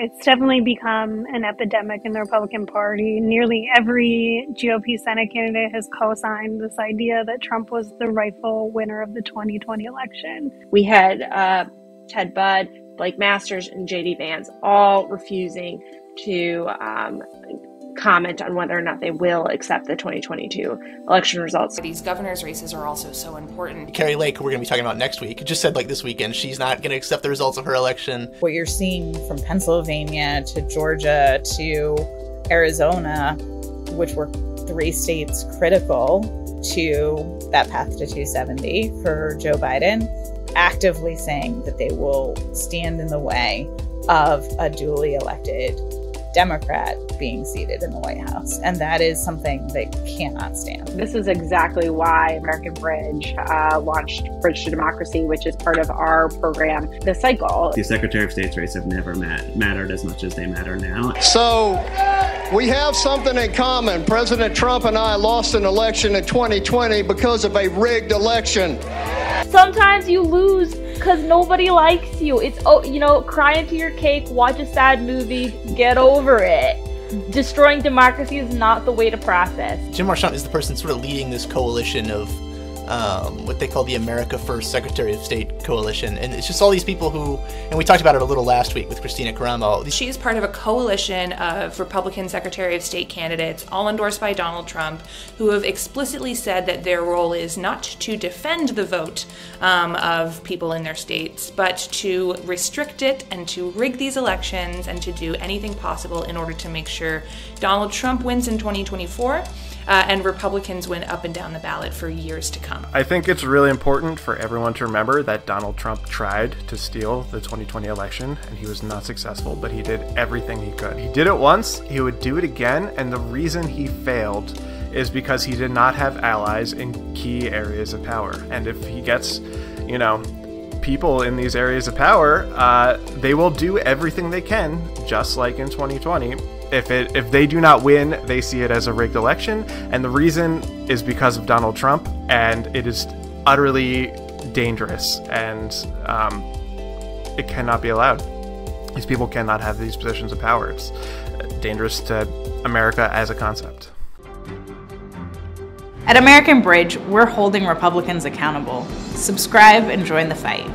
It's definitely become an epidemic in the Republican Party. Nearly every GOP Senate candidate has co-signed this idea that Trump was the rightful winner of the 2020 election. We had Ted Budd, Blake Masters, and J.D. Vance all refusing to comment on whether or not they will accept the 2022 election results. These governor's races are also so important. Carrie Lake, who we're going to be talking about next week, just said this weekend she's not going to accept the results of her election. What you're seeing from Pennsylvania to Georgia to Arizona, which were 3 states critical to that path to 270 for Joe Biden, actively saying that they will stand in the way of a duly elected Democrat being seated in the White House. And that is something they cannot stand. This is exactly why American Bridge launched Bridge to Democracy, which is part of our program, The Cycle. The Secretary of State's race have never mattered as much as they matter now. So we have something in common. President Trump and I lost an election in 2020 because of a rigged election. Sometimes you lose because nobody likes you. It's, cry into your cake, watch a sad movie, get over it. Destroying democracy is not the way to process. Jim Marchant is the person sort of leading this coalition of what they call the America First Secretary of State coalition. And it's just all these people who, and we talked about it a little last week with Christina Caramo. She's part of a coalition of Republican Secretary of State candidates, all endorsed by Donald Trump, who have explicitly said that their role is not to defend the vote of people in their states, but to restrict it and to rig these elections and to do anything possible in order to make sure Donald Trump wins in 2024 and Republicans win up and down the ballot for years to come. I think it's really important for everyone to remember that Donald Trump tried to steal the 2020 election and he was not successful, but he did everything he could. He did it once, he would do it again, and the reason he failed is because he did not have allies in key areas of power. And if he gets, people in these areas of power, they will do everything they can, just like in 2020. If they do not win, they see it as a rigged election, and the reason is because of Donald Trump, and it is utterly dangerous, and it cannot be allowed. These people cannot have these positions of power. It's dangerous to America as a concept. At American Bridge, we're holding Republicans accountable. Subscribe and join the fight.